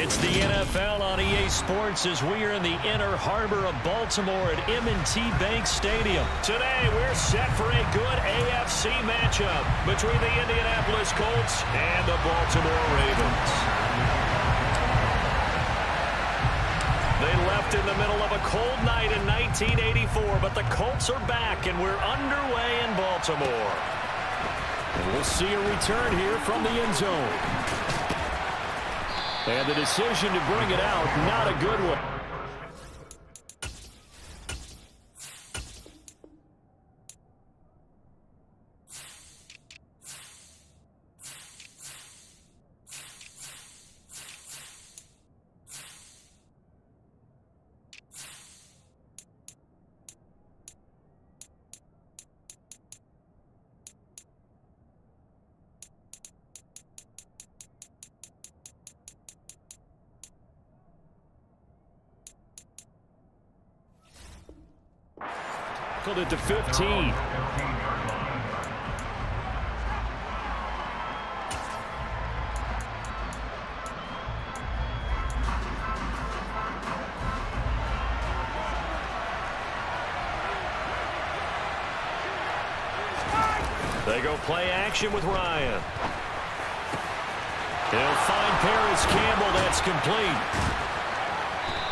It's the NFL on EA Sports as we are in the inner harbor of Baltimore at M&T Bank Stadium. Today, we're set for a good AFC matchup between the Indianapolis Colts and the Baltimore Ravens. They left in the middle of a cold night in 1984, but the Colts are back, and we're underway in Baltimore. And we'll see a return here from the end zone. And the decision to bring it out, not a good one. It to 15. They go play action with Ryan. He'll find Paris Campbell. That's complete.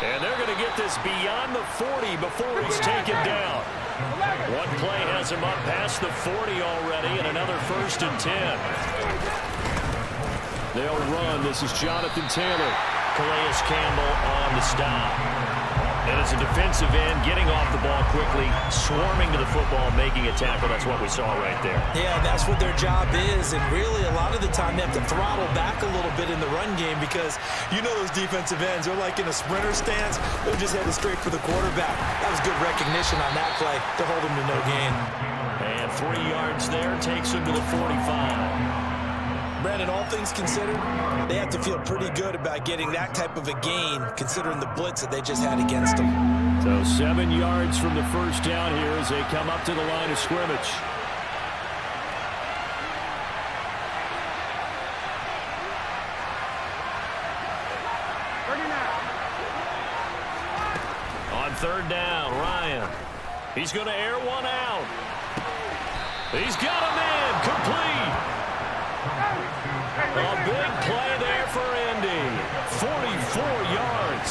And they're going to get this beyond the 40 before he's taken down. One play has him up past the 40 already, and another 1st and 10. They'll run. This is Jonathan Taylor. Calais Campbell on the stop. And as a defensive end, getting off the ball quickly, swarming to the football, making a tackle. That's what we saw right there. Yeah, that's what their job is. And really, a lot of the time, they have to throttle back a little bit in the run game because you know those defensive ends, they're like in a sprinter stance. They're just headed straight for the quarterback. That was good recognition on that play to hold him to no gain. And 3 yards there takes him to the 45. Brandon, all things considered, they have to feel pretty good about getting that type of a gain, considering the blitz that they just had against them. So 7 yards from the first down here as they come up to the line of scrimmage. On 3rd down, Ryan. He's going to air one out. He's got a man complete. A big play there for Indy. 44 yards.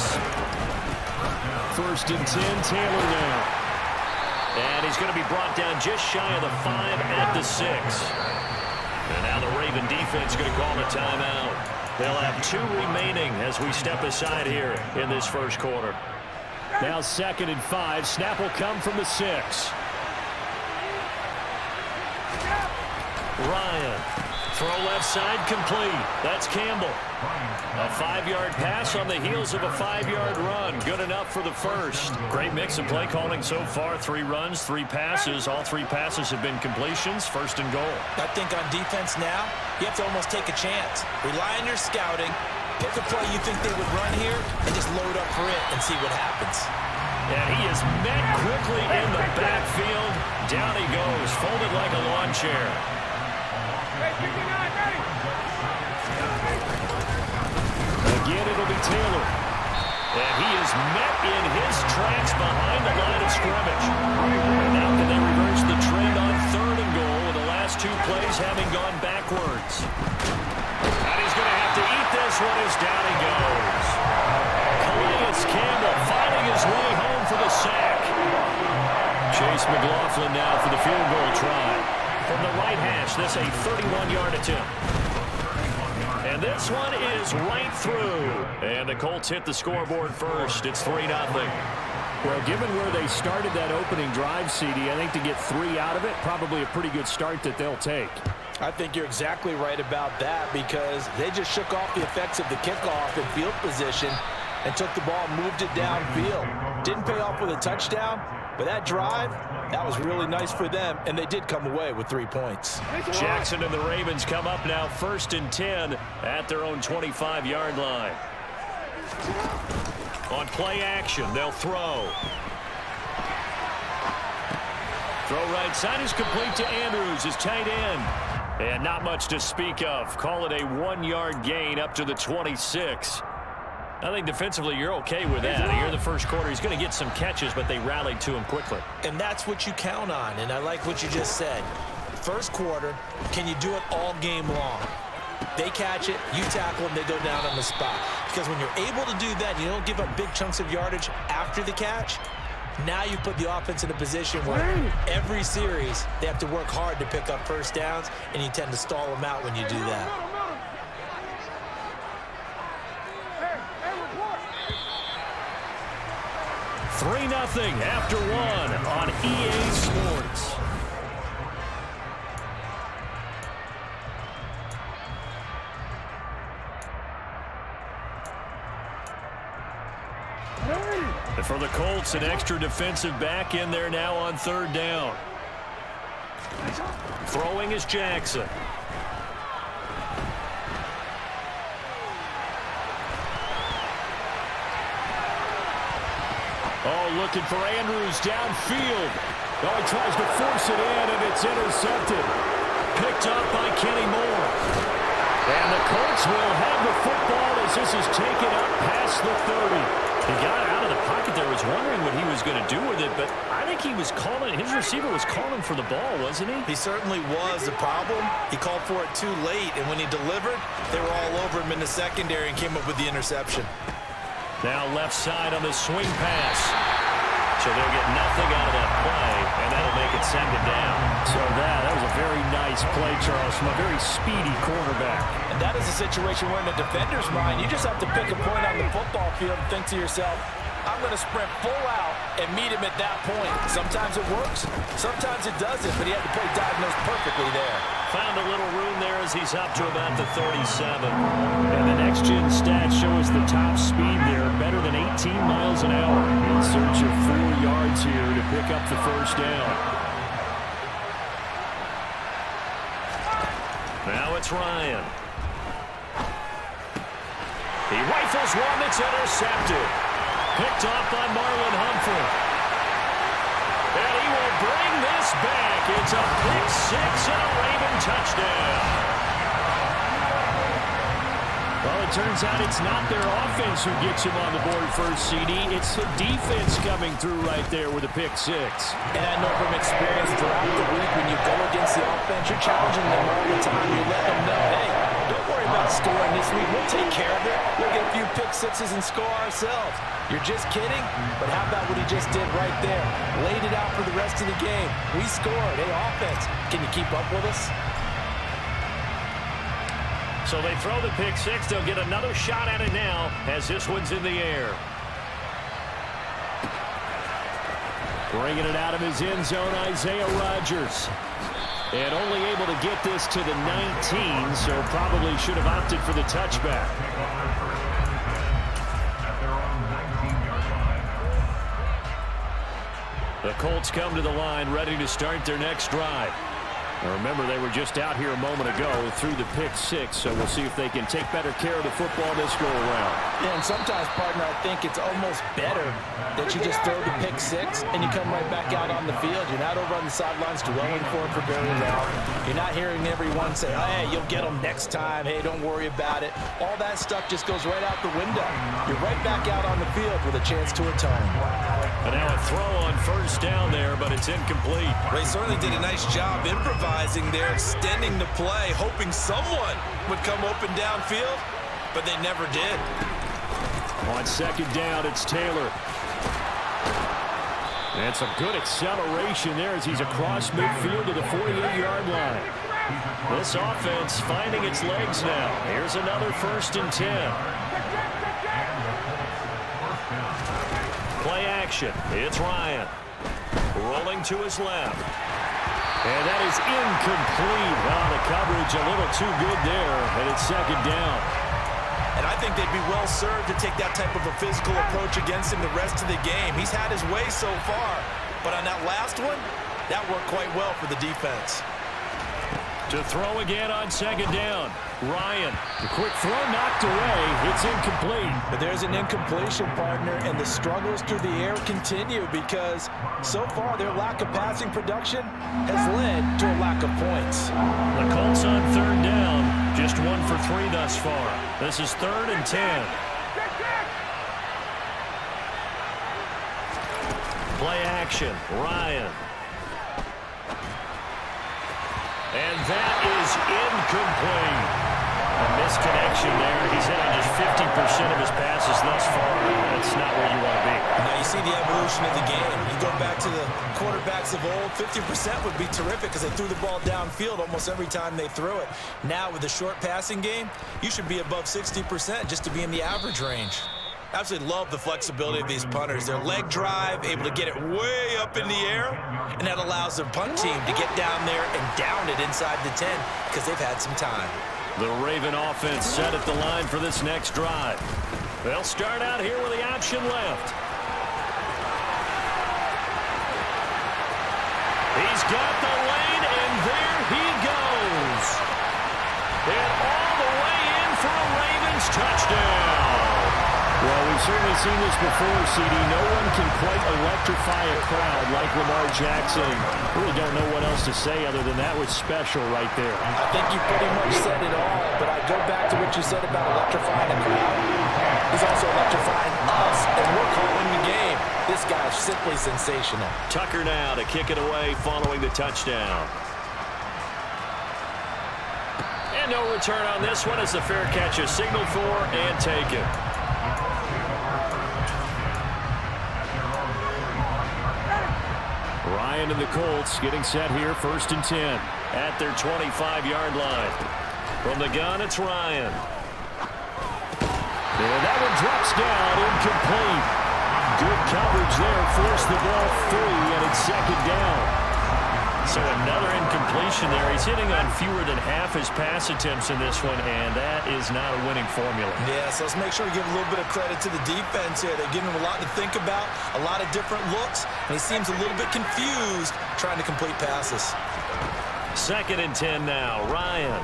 1st and 10, Taylor now. And he's going to be brought down just shy of the 5 at the 6. And now the Raven defense is going to call a timeout. They'll have 2 remaining as we step aside here in this first quarter. Now 2nd and 5. Snap will come from the 6. Ryan. Throw left side complete. That's Campbell. A 5-yard pass on the heels of a 5-yard run. Good enough for the first. Great mix of play calling so far. 3 runs, 3 passes. All 3 passes have been completions. 1st and goal. I think on defense now, you have to almost take a chance. Rely on your scouting. Pick a play you think they would run here and just load up for it and see what happens. And he is met quickly in the backfield. Down he goes, folded like a lawn chair. Again, it'll be Taylor. And he is met in his tracks behind the line of scrimmage. And now can they reverse the trend on 3rd and goal with the last 2 plays having gone backwards. And he's going to have to eat this one as down he goes. Calais Campbell finding his way home for the sack. Chase McLaughlin now for the field goal try. From the right hash, this a 31-yard attempt. And this one is right through. And the Colts hit the scoreboard first. It's 3-0. Well, given where they started that opening drive, CD, I think to get 3 out of it, probably a pretty good start that they'll take. I think you're exactly right about that because they just shook off the effects of the kickoff and field position and took the ball and moved it downfield. Didn't pay off with a touchdown, but that drive, that was really nice for them, and they did come away with 3 points. Jackson and the Ravens come up now 1st and 10 at their own 25-yard line. On play action, they'll throw. Throw right side is complete to Andrews, his tight end. And not much to speak of. Call it a 1-yard gain up to the 26. I think defensively you're okay with that. Here in the first quarter, he's going to get some catches, but they rallied to him quickly. And that's what you count on, and I like what you just said. First quarter, can you do it all game long? They catch it, you tackle them, they go down on the spot. Because when you're able to do that, you don't give up big chunks of yardage after the catch, now you put the offense in a position where every series they have to work hard to pick up first downs, and you tend to stall them out when you do that. 3-0 after one on EA Sports. And for the Colts, an extra defensive back in there now on third down. Throwing is Jackson. Oh, looking for Andrews downfield. Oh, he tries to force it in, and it's intercepted. Picked up by Kenny Moore. And the Colts will have the football as this is taken up past the 30. He got out of the pocket there, was wondering what he was going to do with it, but I think he was calling, his receiver was calling for the ball, wasn't he? He certainly was. The problem, he called for it too late, and when he delivered, they were all over him in the secondary and came up with the interception. Now left side on the swing pass. So they'll get nothing out of that play, and that'll make it second down. So that was a very nice play, Charles, from a very speedy quarterback. And that is a situation where in the defender's mind, you just have to pick a point on the football field and think to yourself, I'm going to sprint full out and meet him at that point. Sometimes it works, sometimes it doesn't, but he had the play diagnosed perfectly there. Found a little room there as he's up to about the 37. And the next-gen stats show us the top speed there, better than 18 miles an hour. In search of 4 yards here to pick up the first down. Now it's Ryan. He rifles one that's intercepted. Picked off by Marlon Humphrey. And he will bring this back. It's a pick six and a Raven touchdown. Well, it turns out it's not their offense who gets him on the board first, CD. It's the defense coming through right there with a pick six. And I know from experience throughout the week, when you go against the offense, you're challenging them all the time. You let them know, hey, don't worry about scoring this week. We'll take care of it. We'll get a few pick sixes and score ourselves. You're just kidding? But how about what he just did right there? Laid it out for the rest of the game. We scored. Hey, offense, can you keep up with us? So they throw the pick six. They'll get another shot at it now as this one's in the air. Bringing it out of his end zone, Isaiah Rodgers. And only able to get this to the 19, so probably should have opted for the touchback. The Colts come to the line, ready to start their next drive. Now remember, they were just out here a moment ago through the pick six, so we'll see if they can take better care of the football this go-around. Yeah, and sometimes, partner, I think it's almost better that you just throw the pick six and you come right back out on the field. You're not over on the sidelines dwelling for it for very long. You're not hearing everyone say, oh, hey, you'll get them next time. Hey, don't worry about it. All that stuff just goes right out the window. You're right back out on the field with a chance to atone. And now a throw on first down there, but it's incomplete. They certainly did a nice job improvising there, extending the play, hoping someone would come open downfield, but they never did. On second down, it's Taylor. And some good acceleration there as he's across midfield to the 48-yard line. This offense finding its legs now. Here's another 1st and 10. Play action. It's Ryan. Rolling to his left. And that is incomplete. Wow, the coverage a little too good there. And it's second down. And I think they'd be well served to take that type of a physical approach against him the rest of the game. He's had his way so far. But on that last one, that worked quite well for the defense. To throw again on second down. Ryan, the quick throw knocked away. It's incomplete. But there's an incompletion, partner, and the struggles through the air continue because so far their lack of passing production has led to a lack of points. The Colts on third down, just 1 for 3 thus far. This is 3rd and 10. play action. Ryan. And that is incomplete. A misconnection there. He's hit on just 50% of his passes thus far. That's not where you want to be. Now you see the evolution of the game. You go back to the quarterbacks of old, 50% would be terrific because they threw the ball downfield almost every time they threw it. Now with the short passing game, you should be above 60% just to be in the average range. Absolutely love the flexibility of these punters. Their leg drive, able to get it way up in the air, and that allows their punt team to get down there and down it inside the 10 because they've had some time. The Raven offense set at the line for this next drive. They'll start out here with the option left. He's got the lane, and there he goes. And all the way in for a Ravens touchdown. Well, we've certainly seen this before, CD. No one can quite electrify a crowd like Lamar Jackson. Really don't know what else to say other than that was special right there. I think you pretty much said it all, but I go back to what you said about electrifying a crowd. He's also electrifying us, and we're calling the game. This guy's simply sensational. Tucker now to kick it away following the touchdown. And no return on this one as the fair catch is signaled for and taken. Ryan and the Colts getting set here, 1st and 10 at their 25-yard line. From the gun, it's Ryan. And that one drops down, incomplete. Good coverage there, forced the ball free, and it's 2nd down. So another incompletion there. He's hitting on fewer than half his pass attempts in this one, and that is not a winning formula. Yeah, so let's make sure we give a little bit of credit to the defense here. They're giving him a lot to think about, a lot of different looks, and he seems a little bit confused trying to complete passes. 2nd and 10 now. Ryan.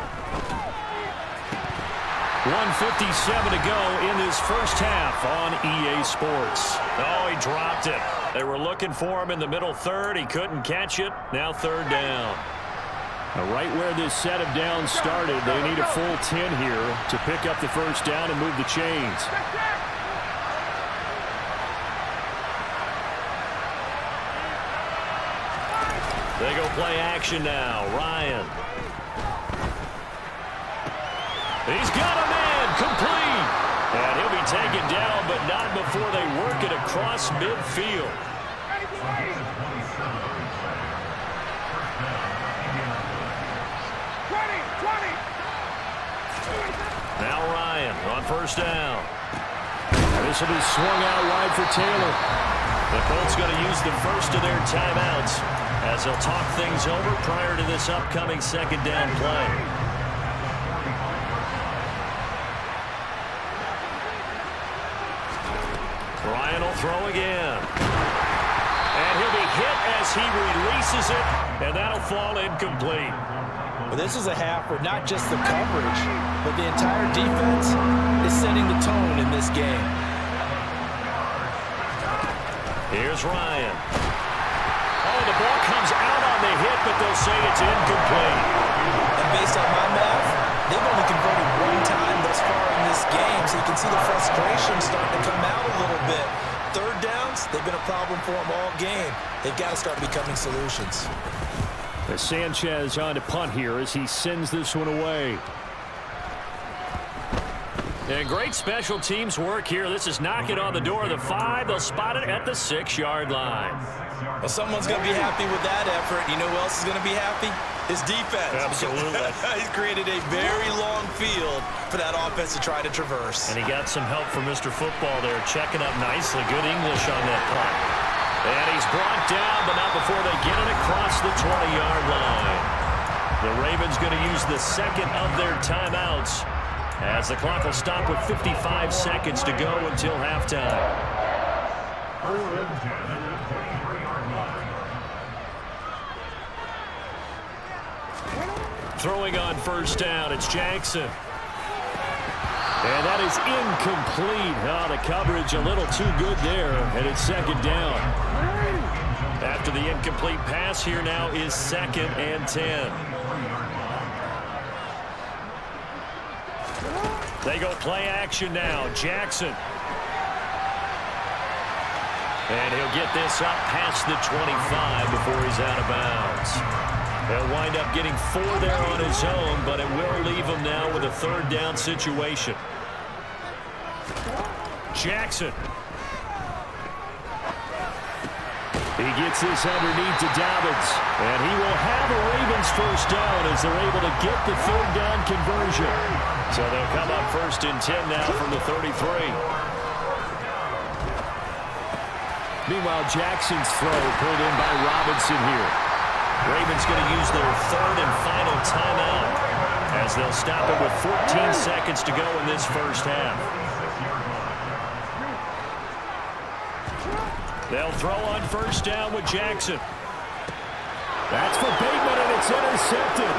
1:57 to go in this first half on EA Sports. Oh, he dropped it. They were looking for him in the middle third. He couldn't catch it. Now 3rd down. Now right where this set of downs started, they need a full 10 here to pick up the first down and move the chains. They go play action now. Ryan. He's got a man, complete. And he'll be taken down, but not before they work it across midfield. Now Ryan on 1st down. And this will be swung out wide for Taylor. The Colts going to use the first of their timeouts as they'll talk things over prior to this upcoming 2nd down play. Ryan will throw again. And he'll be hit as he releases it, and that'll fall incomplete. Well, this is a half where not just the coverage, but the entire defense is setting the tone in this game. Here's Ryan. Oh, the ball comes out on the hit, but they'll say it's incomplete. And based on my math, they've only converted 1 time thus far in this game, so you can see the frustration starting to come out a little bit. 3rd downs, they've been a problem for them all game. They've got to start becoming solutions. As Sanchez on to punt here as he sends this one away. And great special teams work here. This is knocking on the door of the 5. They'll spot it at the 6-yard line. Well, someone's going to be happy with that effort. You know who else is going to be happy? His defense. Absolutely. He's created a very long field for that offense to try to traverse. And he got some help from Mr. Football there, checking up nicely. Good English on that punt. And he's brought down, but not before they get it across the 20-yard line. The Ravens going to use the 2nd of their timeouts as the clock will stop with 55 seconds to go until halftime. Throwing on 1st down, it's Jackson. And that is incomplete. Oh, the coverage a little too good there, and it's 2nd down. After the incomplete pass, here now is 2nd and 10. They go play action now. Jackson. And he'll get this up past the 25 before he's out of bounds. He'll wind up getting 4 there on his own, but it will leave him now with a third down situation. Jackson. He gets this underneath to Dobbins, and he will have a Ravens first down as they're able to get the third down conversion. So they'll come up 1st and 10 now from the 33. Meanwhile, Jackson's throw pulled in by Robinson here. Ravens going to use their third and final timeout as they'll stop it with 14 seconds to go in this first half. They'll throw on first down with Jackson. That's for Bateman, and it's intercepted.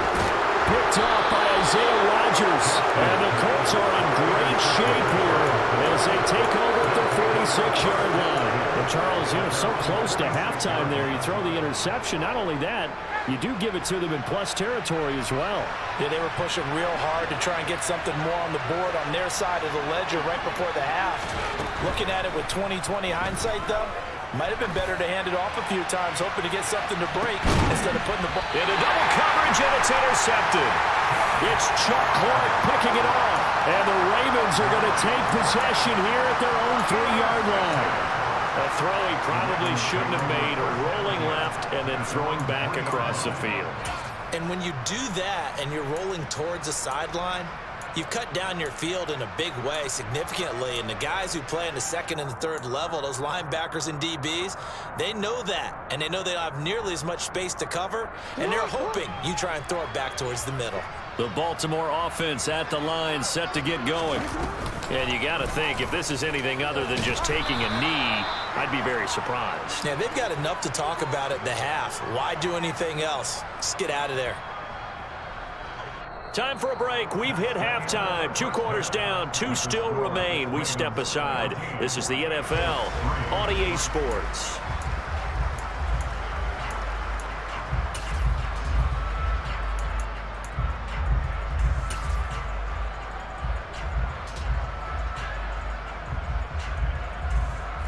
Picked off by Isaiah Rodgers. And the Colts are in great shape here as they take over at the 46-yard line. Well, Charles, so close to halftime there. You throw the interception. Not only that, you do give it to them in plus territory as well. Yeah, they were pushing real hard to try and get something more on the board on their side of the ledger right before the half. Looking at it with 20/20 hindsight, though, might have been better to hand it off a few times, hoping to get something to break instead of putting the ball. Into double coverage, and it's intercepted. It's Chuck Clark picking it off. And the Ravens are going to take possession here at their own 3-yard line. A throw he probably shouldn't have made, rolling left and then throwing back across the field. And when you do that and you're rolling towards the sideline, you've cut down your field in a big way significantly, and the guys who play in the second and the third level, those linebackers and DBs, they know that, and they know they don't have nearly as much space to cover, and they're hoping you try and throw it back towards the middle. The Baltimore offense at the line, set to get going. And you got to think, if this is anything other than just taking a knee, I'd be very surprised. Yeah, they've got enough to talk about at the half. Why do anything else? Just get out of there. Time for a break. We've hit halftime. 2 quarters down, 2 still remain. We step aside. This is the NFL on EA Sports.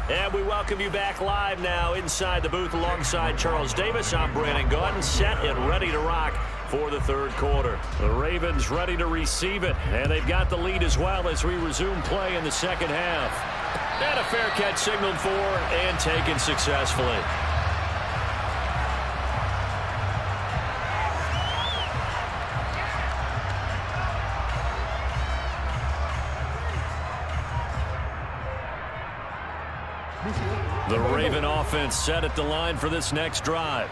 And we welcome you back live now inside the booth alongside Charles Davis. I'm Brandon Gaudin, set and ready to rock for the third quarter. The Ravens ready to receive it, and they've got the lead as well as we resume play in the second half. And a fair catch signaled for and taken successfully. The Raven offense set at the line for this next drive.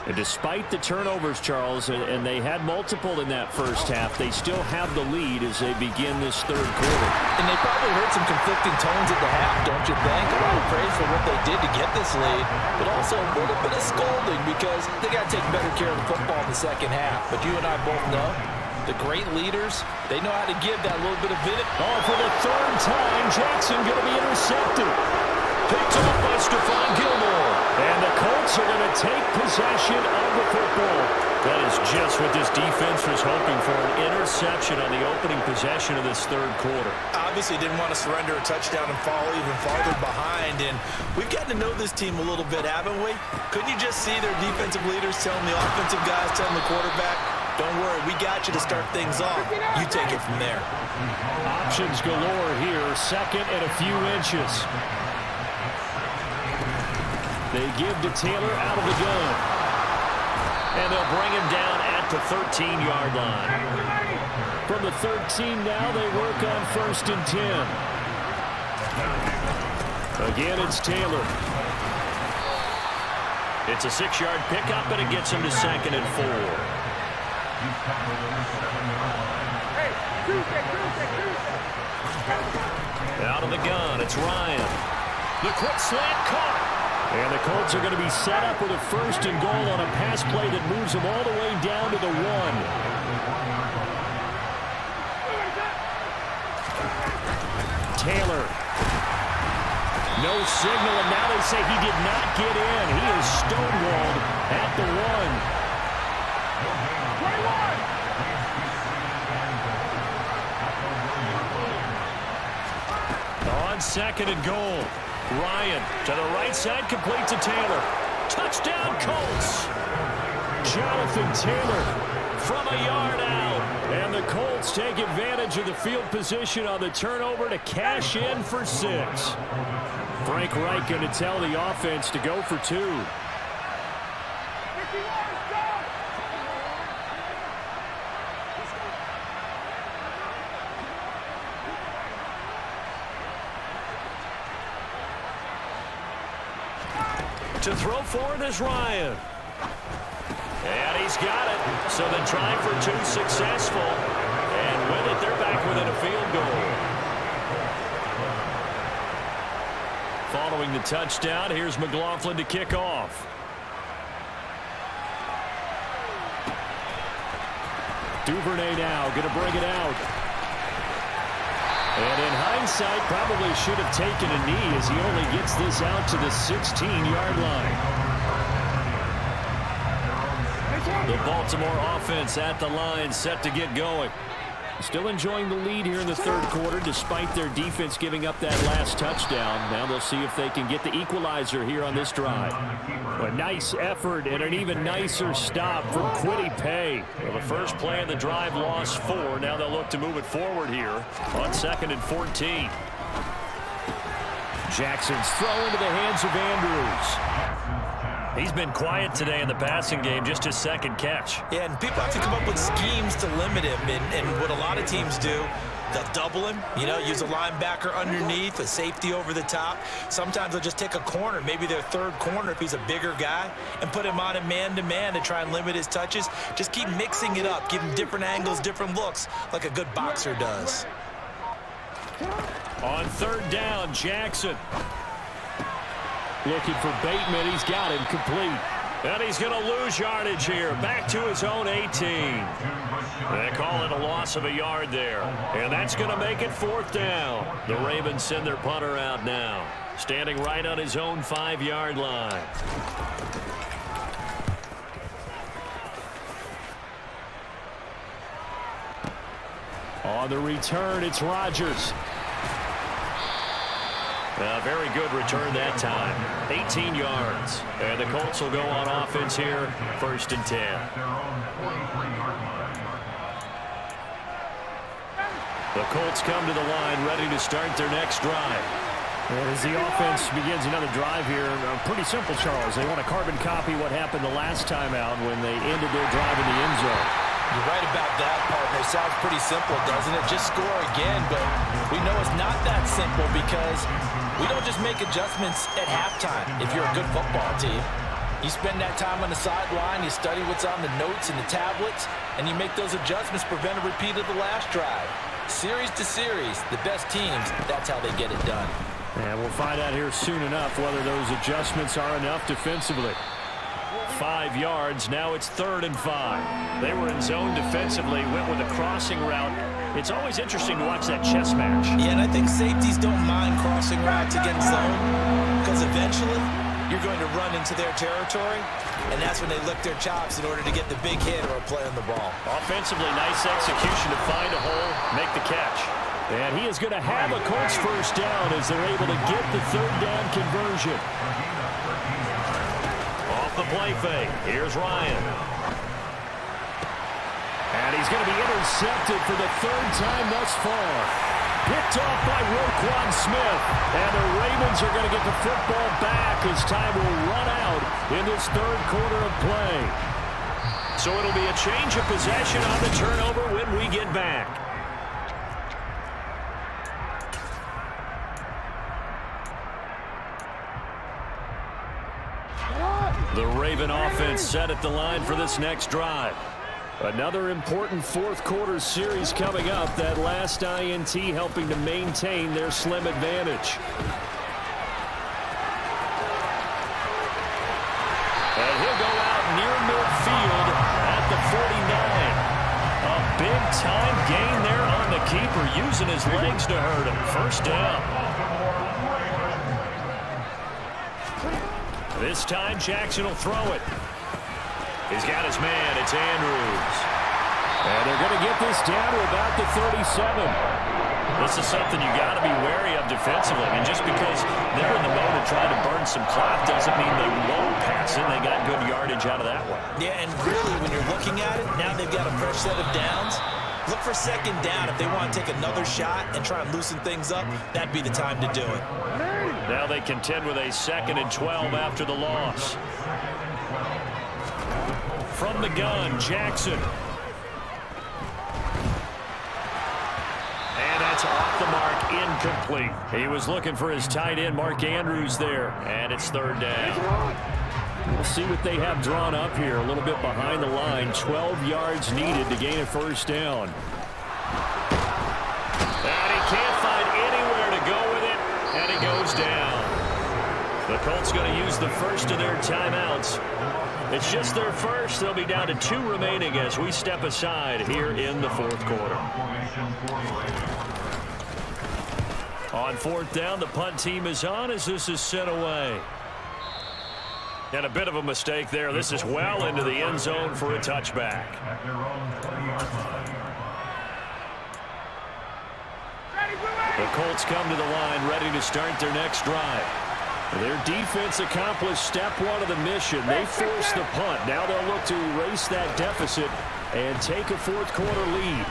And despite the turnovers, Charles, and they had multiple in that first half, they still have the lead as they begin this third quarter. And they probably heard some conflicting tones at the half, don't you think? A lot of praise for what they did to get this lead, but also a little bit of scolding because they got to take better care of the football in the second half. But you and I both know the great leaders, they know how to give that little bit of vinegar. Oh, for the third time, Jackson going to be intercepted. Picked off by Stephon Gilmore. And the Colts are going to take possession of the football. That is just what this defense was hoping for, an interception on the opening possession of this third quarter. Obviously didn't want to surrender a touchdown and fall even farther behind. And we've gotten to know this team a little bit, haven't we? Couldn't you just see their defensive leaders telling the offensive guys, telling the quarterback, don't worry, we got you to start things off. You take it from there. Options galore here, second and a few inches. They give to Taylor out of the gun. And they'll bring him down at the 13-yard line. From the 13 now, they work on 1st and 10. Again, it's Taylor. It's a 6-yard pickup, and it gets him to 2nd and 4. Out of the gun, it's Ryan. The quick slant caught. And the Colts are going to be set up with a 1st and goal on a pass play that moves them all the way down to the 1. Taylor. No signal, and now they say he did not get in. He is stonewalled at the 1. On 2nd and goal. Ryan to the right side, complete to Taylor. Touchdown, Colts. Jonathan Taylor from a yard out. And the Colts take advantage of the field position on the turnover to cash in for 6. Frank Reich going to tell the offense to go for 2. To throw for it is Ryan. And he's got it. So the try for 2 successful. And with it, they're back within a field goal. Following the touchdown, here's McLaughlin to kick off. Duvernay now going to bring it out. And in hindsight, probably should have taken a knee as he only gets this out to the 16-yard line. The Baltimore offense at the line, set to get going. Still enjoying the lead here in the third quarter despite their defense giving up that last touchdown. Now they'll see if they can get the equalizer here on this drive. A nice effort and an even nicer stop from Kwity Paye. Well, the first play of the drive lost 4. Now they'll look to move it forward here on 2nd and 14. Jackson's throw into the hands of Andrews. He's been quiet today in the passing game, just his 2nd catch. Yeah, and people have to come up with schemes to limit him. And what a lot of teams do, they'll double him, use a linebacker underneath, a safety over the top. Sometimes they'll just take a corner, maybe their 3rd corner if he's a bigger guy, and put him on a man-to-man to try and limit his touches. Just keep mixing it up, give him different angles, different looks, like a good boxer does. On 3rd down, Jackson. Looking for Bateman. He's got him complete. And he's going to lose yardage here. Back to his own 18. They call it a loss of a yard there. And that's going to make it 4th down. The Ravens send their punter out now. Standing right on his own 5-yard line. On the return, it's Rodgers. A very good return that time. 18 yards. And the Colts will go on offense here. 1st and 10. The Colts come to the line ready to start their next drive. As the offense begins another drive here, pretty simple, Charles. They want to carbon copy what happened the last time out when they ended their drive in the end zone. You're right about that, partner. Sounds pretty simple, doesn't it? Just score again, but we know it's not that simple because we don't just make adjustments at halftime if you're a good football team. You spend that time on the sideline, you study what's on the notes and the tablets, and you make those adjustments, prevent a repeat of the last drive. Series to series, the best teams, that's how they get it done. And we'll find out here soon enough whether those adjustments are enough defensively. 5 yards, now it's 3rd and 5. They were in zone defensively, went with a crossing route. It's always interesting to watch that chess match. Yeah, and I think safeties don't mind crossing routes against zone because eventually you're going to run into their territory, and that's when they lick their chops in order to get the big hit or a play on the ball. Offensively, nice execution to find a hole, make the catch. And he is going to have a Colts 1st down as they're able to get the 3rd down conversion. Off the play fake, here's Ryan. And he's going to be intercepted for the 3rd time thus far. Picked off by Roquan Smith. And the Ravens are going to get the football back as time will run out in this 3rd quarter of play. So it'll be a change of possession on the turnover when we get back. The Raven offense set at the line for this next drive. Another important 4th quarter series coming up. That last INT helping to maintain their slim advantage. And he'll go out near midfield at the 49. A big-time gain there on the keeper, using his legs to hurt him. 1st down. This time, Jackson will throw it. He's got his man. It's Andrews. And they're going to get this down to about the 37. This is something you got to be wary of defensively. And just because they're in the mode of trying to burn some clock doesn't mean they won't pass it. They got good yardage out of that one. Yeah, and really, when you're looking at it, now they've got a fresh set of downs. Look for second down. If they want to take another shot and try and loosen things up, that'd be the time to do it. Now they contend with a 2nd and 12 after the loss. From the gun, Jackson. And that's off the mark, incomplete. He was looking for his tight end, Mark Andrews, there. And it's 3rd down. We'll see what they have drawn up here. A little bit behind the line. 12 yards needed to gain a 1st down. And he can't find anywhere to go with it. And he goes down. The Colts going to use the first of their timeouts. It's just their first. They'll be down to 2 remaining as we step aside here in the 4th quarter. On 4th down, the punt team is on as this is sent away. And a bit of a mistake there. This is well into the end zone for a touchback. The Colts come to the line ready to start their next drive. Their defense accomplished step 1 of the mission. They forced the punt. Now they'll look to erase that deficit and take a 4th quarter lead.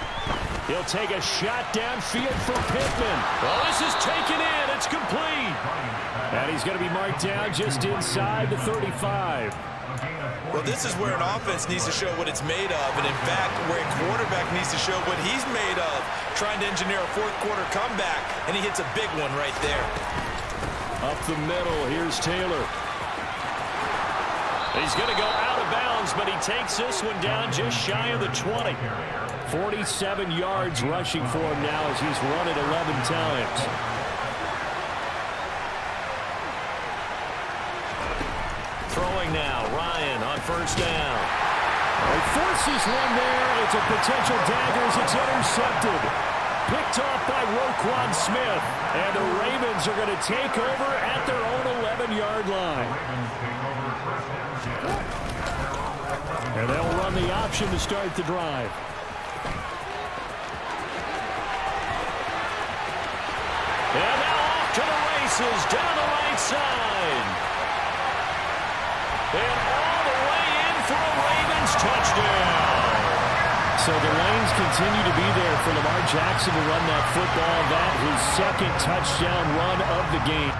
He'll take a shot downfield for Pittman. Well, this is taken in. It's complete. And he's going to be marked down just inside the 35. Well, this is where an offense needs to show what it's made of. And, in fact, where a quarterback needs to show what he's made of. Trying to engineer a 4th quarter comeback, and he hits a big one right there. Up the middle, here's Taylor. He's going to go out of bounds, but he takes this one down just shy of the 20. 47 yards rushing for him now as he's run it 11 times. Throwing now, Ryan on 1st down. He forces one there. It's a potential dagger as it's intercepted. Picked off by Roquan Smith. And the Ravens are going to take over at their own 11-yard line. And they'll run the option to start the drive. And now off to the races down the right side. And all the way in for a Ravens touchdown. So the lanes continue to be there for Lamar Jackson to run that football. That his 2nd touchdown run of the game.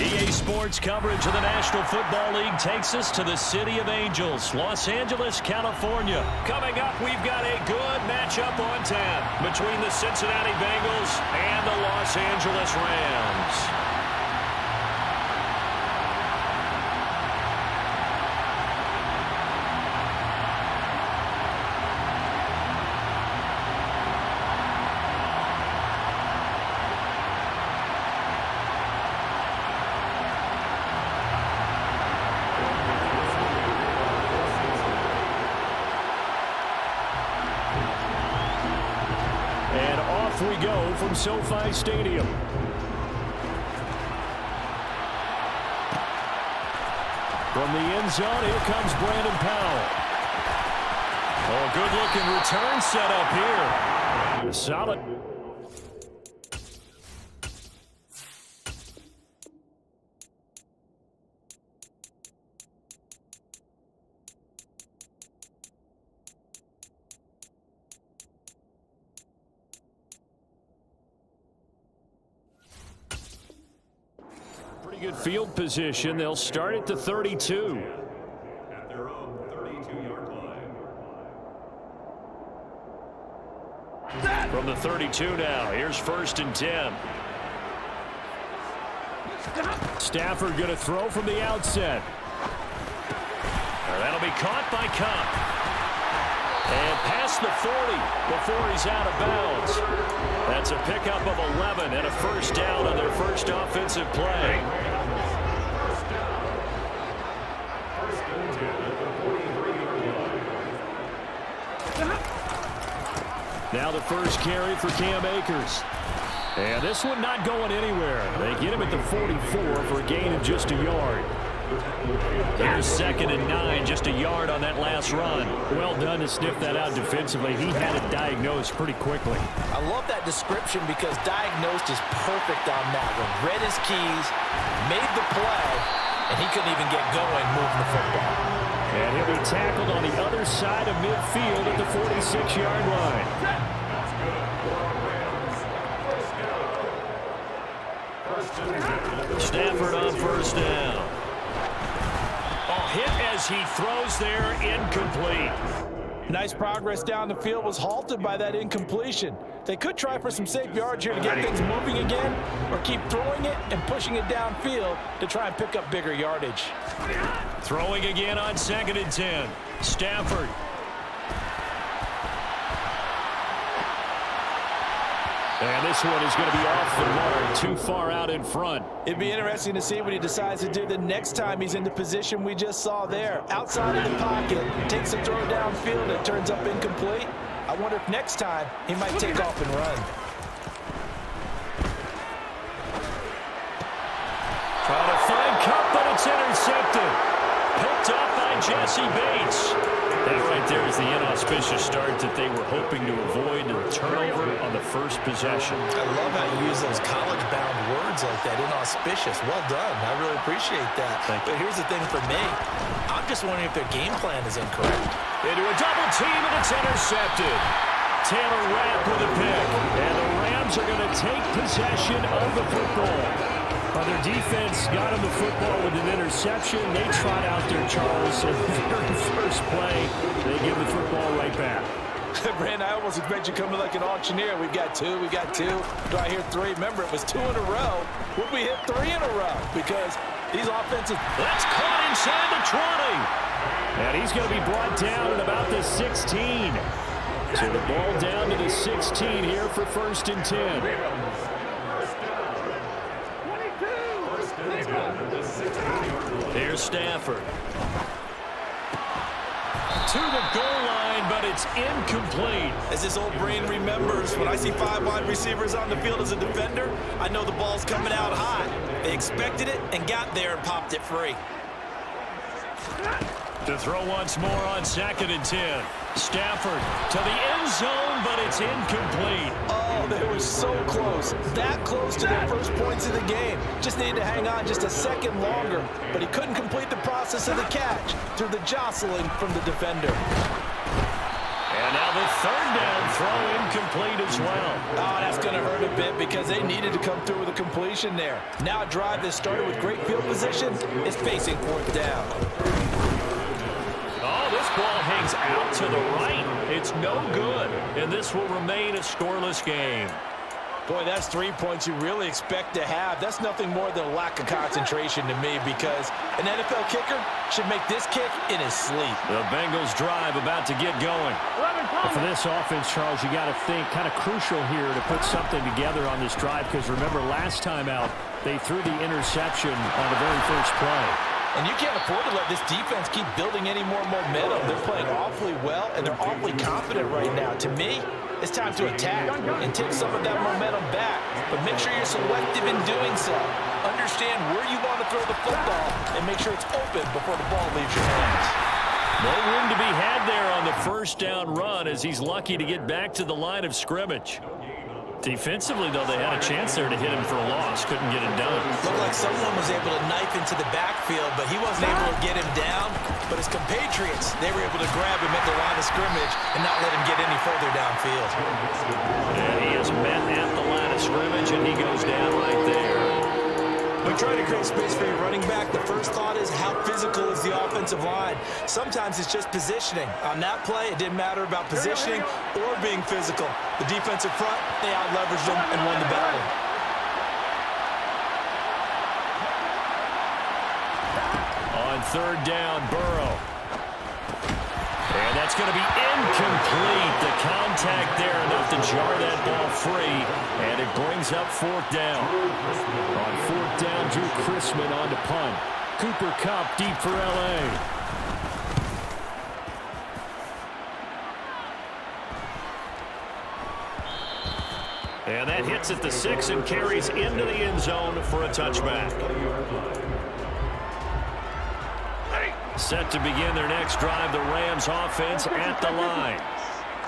EA Sports coverage of the National Football League takes us to the City of Angels, Los Angeles, California. Coming up, we've got a good matchup on tap between the Cincinnati Bengals and the Los Angeles Rams. go from SoFi Stadium. From the end zone, here comes Brandon Powell. Oh, good-looking return set up here. Solid. Good field position. They'll start at the 32. At their own 32-yard line. From the 32 now. Here's 1st and 10. Stafford going to throw from the outset. That'll be caught by Cup. And past the 40 before he's out of bounds. That's a pickup of 11 and a first down on their first offensive play. Now the first carry for Cam Akers. And this one not going anywhere. They get him at the 44 for a gain of just a yard. Here's 2nd and 9, just a yard on that last run. Well done to sniff that out defensively. He had it diagnosed pretty quickly. I love that description because diagnosed is perfect on that one. Read his keys, made the play, and he couldn't even get going moving the football. And he'll be tackled on the other side of midfield at the 46-yard line. Stafford on first down. Hit as he throws there, incomplete. Nice progress down the field, was halted by that incompletion. They could try for some safe yards here to get things moving again, or keep throwing it and pushing it downfield to try and pick up bigger yardage. Throwing again on 2nd and 10. Stafford. And this one is going to be off the mark, too far out in front. It'd be interesting to see what he decides to do the next time he's in the position we just saw there. Outside of the pocket, takes a throw downfield, and turns up incomplete. I wonder if next time he might take off and run. Trying to find Cup, but it's intercepted. Picked up by Jesse Bates. That right there is the inauspicious start that they were hoping to avoid, and the turnover on the first possession. I love how you use those college-bound words like that, inauspicious. Well done. I really appreciate that. But here's the thing for me. I'm just wondering if their game plan is incorrect. Into a double team, and it's intercepted. Taylor Rapp with a pick. And the Rams are going to take possession of the football. Their defense got him the football with an interception. They trot out there, Charles, in the very first play. They give the football right back. Brandon, I almost expect you coming like an auctioneer. We've got two. Do I hear three? Remember, it was 2 in a row. Would we hit 3 in a row? Because these offenses... That's caught inside the 20. And he's going to be brought down at about the 16. So the ball down to the 16 here for 1st and 10. Here's Stafford. To the goal line, but it's incomplete. As this old brain remembers, when I see 5 wide receivers on the field as a defender, I know the ball's coming out hot. They expected it and got there and popped it free. To throw once more on 2nd and 10. Stafford to the end zone, but it's incomplete. Oh, they were so close. That close to their first points of the game. Just needed to hang on just a second longer, but he couldn't complete the process of the catch through the jostling from the defender. And now the 3rd down throw incomplete as well. Oh, that's going to hurt a bit because they needed to come through with a completion there. Now a drive that started with great field position is facing 4th down. This ball hangs out to the right. It's no good, and this will remain a scoreless game. Boy, that's 3 points you really expect to have. That's nothing more than a lack of concentration to me because an NFL kicker should make this kick in his sleep. The Bengals drive about to get going. But for this offense, Charles, you got to think kind of crucial here to put something together on this drive because remember last time out, they threw the interception on the very first play. And you can't afford to let this defense keep building any more momentum. They're playing awfully well, and they're awfully confident right now. To me, it's time to attack and take some of that momentum back. But make sure you're selective in doing so. Understand where you want to throw the football and make sure it's open before the ball leaves your hands. No room to be had there on the first down run as he's lucky to get back to the line of scrimmage. Defensively, though, they had a chance there to hit him for a loss. Couldn't get it done. Looked like someone was able to knife into the backfield, but he wasn't able to get him down. But his compatriots, they were able to grab him at the line of scrimmage and not let him get any further downfield. And he is met at the line of scrimmage, and he goes down right there. When trying to create space for your running back, the first thought is how physical is the offensive line. Sometimes it's just positioning. On that play, it didn't matter about positioning or being physical. The defensive front, they out-leveraged them and won the battle. On third down, Burrow. And that's going to be incomplete. The contact there enough to jar that ball free. And it brings up fourth down. On fourth down, Drew Chrisman on to punt. Cooper Kupp deep for L.A. And that hits at the 6 and carries into the end zone for a touchback. Set to begin their next drive, the Rams offense at the line.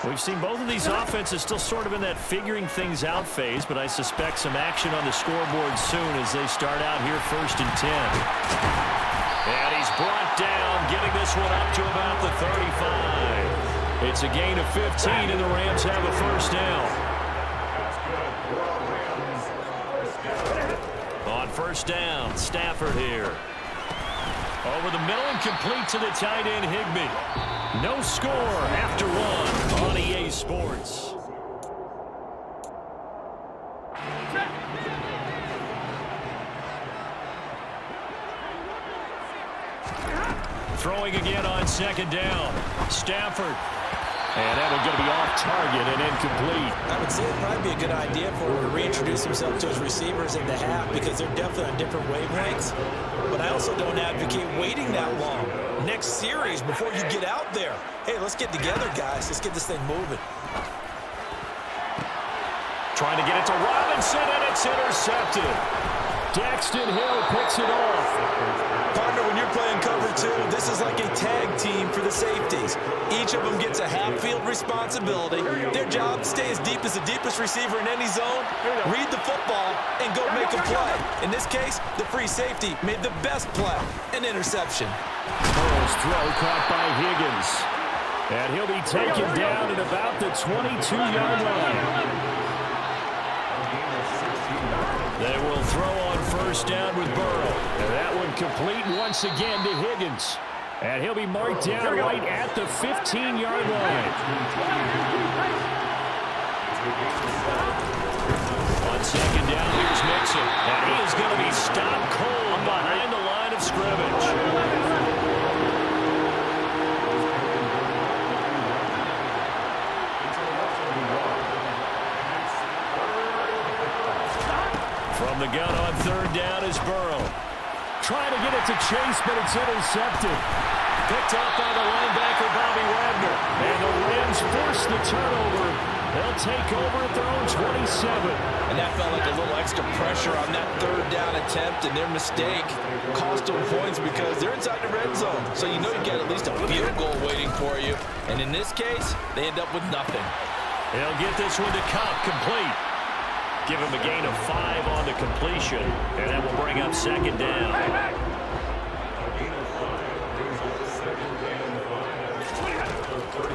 We've seen both of these offenses still sort of in that figuring things out phase, but I suspect some action on the scoreboard soon as they start out here first and 10. And he's brought down, getting this one up to about the 35. It's a gain of 15, and the Rams have a first down. On first down, Stafford here. Over the middle and complete to the tight end, Higbee. No score after one on EA Sports. Throwing again on second down. Stafford. And that one's going to be off target and incomplete. I would say it'd probably be a good idea for him to reintroduce himself to his receivers in the half because they're definitely on different wavelengths. But I also don't advocate waiting that long. Next series before you get out there. Hey, let's get together, guys. Let's get this thing moving. Trying to get it to Robinson, and it's intercepted. Daxton Hill picks it off. Partner, when you're playing cover two, this is like a tag team for the safeties. Each of them gets a half-field responsibility. Their job, stay as deep as the deepest receiver in any zone, read the football, and go make a play. In this case, the free safety made the best play, an interception. Burrow's throw caught by Higgins. And he'll be taken down at about the 22-yard line. They will throw on first down with Burrow. And that one complete once again to Higgins. And he'll be marked down right at the 15-yard line. On second down, here's Mixon. And he is going to be stopped cold behind the line of scrimmage. From the gun on third down is Burrow. Trying to get it to Chase, but it's intercepted. Picked up by the linebacker, Bobby Wagner. And the Rams force the turnover. They'll take over at their own 27. And that felt like a little extra pressure on that third down attempt, and their mistake cost them points because they're inside the red zone. So you know you got at least a field goal waiting for you. And in this case, they end up with nothing. They'll get this one to Kupp, complete. Give him a gain of 5 on the completion, and that will bring up second down.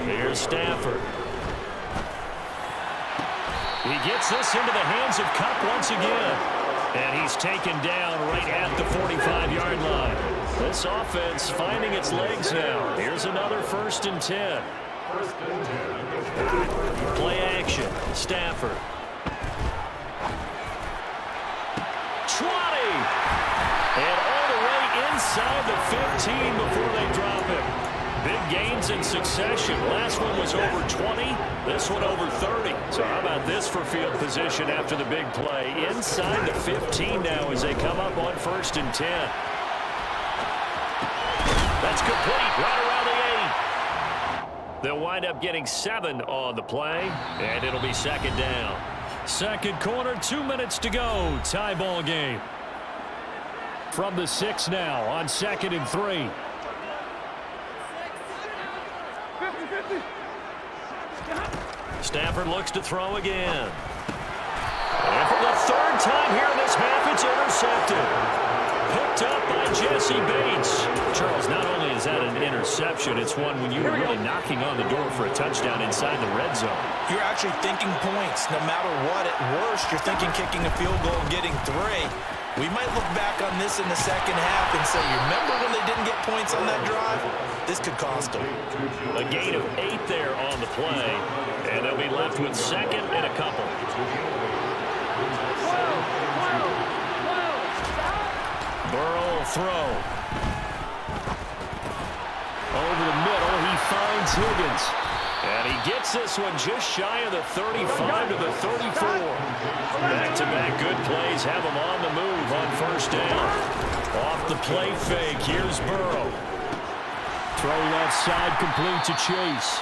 Here's Stafford. He gets this into the hands of Kupp once again, and he's taken down right at the 45-yard line. This offense finding its legs now. Here's another first and 10. Play action, Stafford. 20. And all the way inside the 15 before they drop him. Big gains in succession. Last one was over 20. This one over 30. So how about this for field position after the big play? Inside the 15 now as they come up on first and 10. It's complete right around the 8. They'll wind up getting 7 on the play, and it'll be second down. Second quarter, 2 minutes to go. Tie ball game. From the 6 now on 2nd and 3. Stafford looks to throw again. And for the 3rd time here in this half, it's intercepted. Picked up by Jesse Bates. Charles, not only is that an interception, it's one when you were really knocking on the door for a touchdown inside the red zone. You're actually thinking points. No matter what, at worst, you're thinking kicking a field goal and getting 3. We might look back on this in the second half and say, remember when they didn't get points on that drive? This could cost them. A gain of 8 there on the play, and they'll be left with 2nd and a couple. Burrow will throw. Over the middle, he finds Higgins. And he gets this one just shy of the 35 to the 34. Back-to-back good plays have him on the move on 1st down. Off the play fake, here's Burrow. Throw left side, complete to Chase.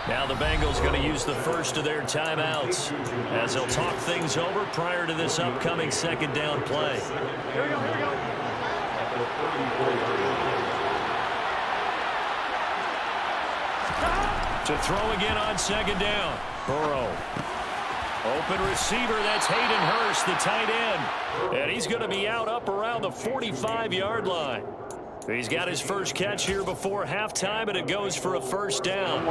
Now the Bengals going to use the first of their timeouts as they'll talk things over prior to this upcoming 2nd down play. Here we go. To throw again on 2nd down. Burrow. Open receiver, that's Hayden Hurst, the tight end. And he's going to be out up around the 45-yard line. He's got his first catch here before halftime, and it goes for a 1st down.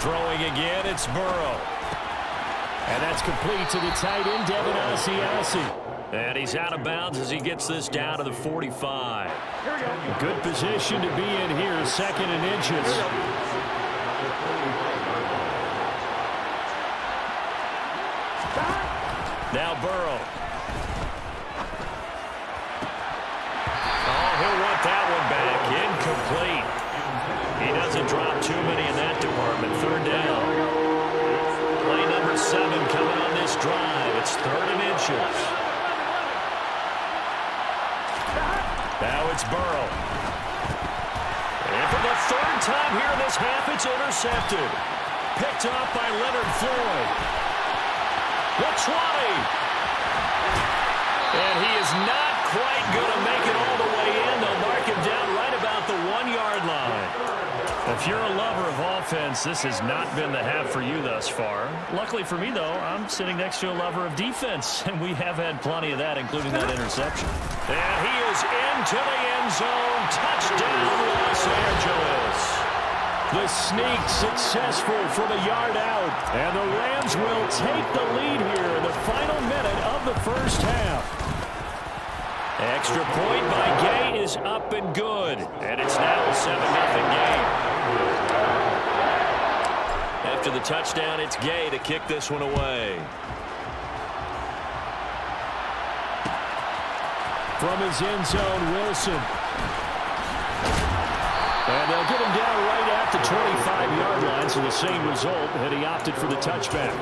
Throwing again, it's Burrow. And that's complete to the tight end, Devin Asiasi. And he's out of bounds as he gets this down to the 45. Good position to be in here, 2nd and inches. Now Burrow. Oh, he'll want that one back. Incomplete. He doesn't drop too many in that department. 3rd down. Play number 7 coming on this drive. It's 3rd and inches. Now it's Burrow. And for the 3rd time here in this half, it's intercepted. Picked up by Leonard Floyd. The 20. And he is not quite going to make it all the way in. They'll mark him down right about the 1-yard line. If you're a lover of offense, this has not been the half for you thus far. Luckily for me, though, I'm sitting next to a lover of defense, and we have had plenty of that, including that interception. And he is into the end zone. Touchdown, Los Angeles. The sneak successful from a yard out, and the Rams will take the lead here in the final minute of the 1st half. Extra point by Gay is up and good, and it's now a 7-0 game. After the touchdown, it's Gay to kick this one away. From his end zone, Wilson. And they'll get him down right at the 25-yard line, so the same result, and he opted for the touchback.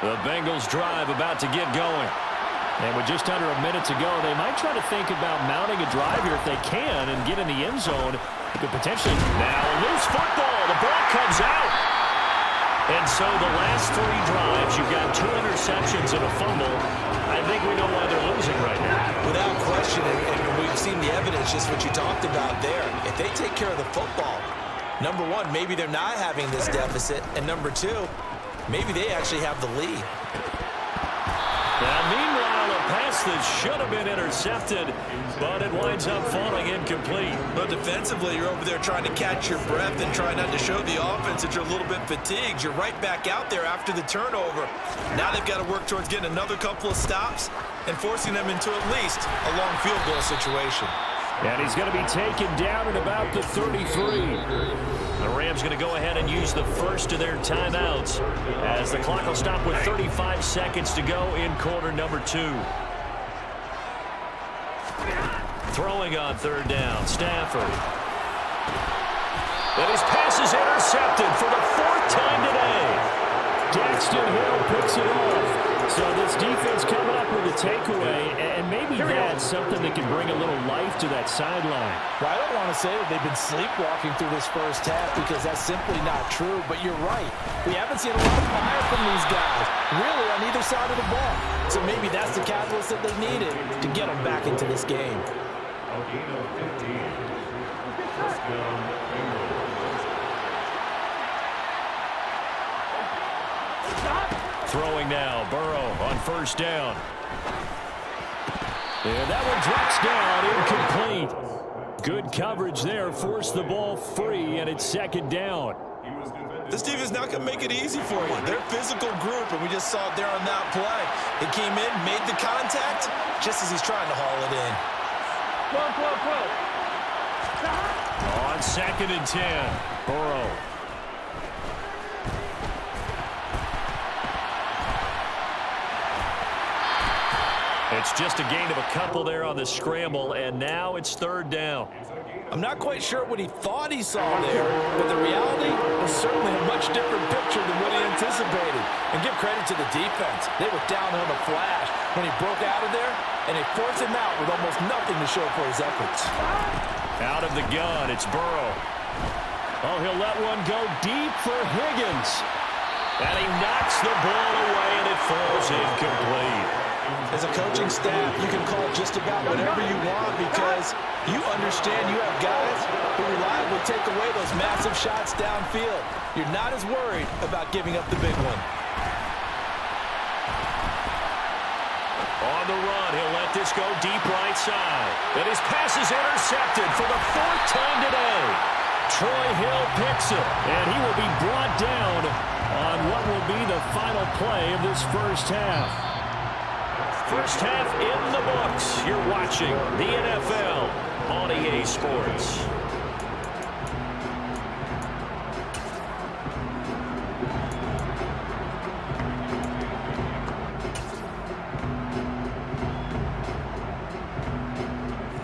The Bengals drive about to get going. And with just under a minute to go, they might try to think about mounting a drive here if they can and get in the end zone. It could potentially... Now loose football. The ball comes out. And so the last 3 drives, you've got 2 interceptions and a fumble. I think we know why they're losing right now. Without question, and we've seen the evidence, just what you talked about there. If they take care of the football, number 1, maybe they're not having this deficit. And number 2, maybe they actually have the lead. Now, meanwhile, a pass that should have been intercepted, but it winds up falling incomplete. But defensively, you're over there trying to catch your breath and try not to show the offense that you're a little bit fatigued. You're right back out there after the turnover. Now they've got to work towards getting another couple of stops and forcing them into at least a long field goal situation. And he's going to be taken down at about the 33. The Rams going to go ahead and use the first of their timeouts as the clock will stop with 35 seconds to go in quarter number 2. Throwing on 3rd down, Stafford. And his pass is intercepted for the 4th time today. Daxton Hill picks it off. So this defense coming up with a takeaway, and maybe that's something that can bring a little life to that sideline. Well, I don't want to say that they've been sleepwalking through this first half because that's simply not true, but you're right. We haven't seen a lot of fire from these guys, really on either side of the ball. So maybe that's the catalyst that they needed to get them back into this game. A gain of 15. First down, Bengals. Throwing now, Burrow on first down. And that one drops down, incomplete. Good coverage there, forced the ball free, and it's 2nd down. This team is not going to make it easy for you. They're a physical group, and we just saw it there on that play. He came in, made the contact, just as he's trying to haul it in. On 2nd and 10, Burrow. It's just a gain of a couple there on the scramble, and now it's 3rd down. I'm not quite sure what he thought he saw there, but the reality is certainly a much different picture than what he anticipated. And give credit to the defense. They were down on a flash when he broke out of there, and they forced him out with almost nothing to show for his efforts. Out of the gun, it's Burrow. Oh, he'll let one go deep for Higgins. And he knocks the ball away, and it falls incomplete. As a coaching staff, you can call just about whatever you want because you understand you have guys who reliably take away those massive shots downfield. You're not as worried about giving up the big one. On the run, he'll let this go deep right side. And his pass is intercepted for the 4th time today. Troy Hill picks it, and he will be brought down on what will be the final play of this first half. First half in the books. You're watching the NFL on EA Sports.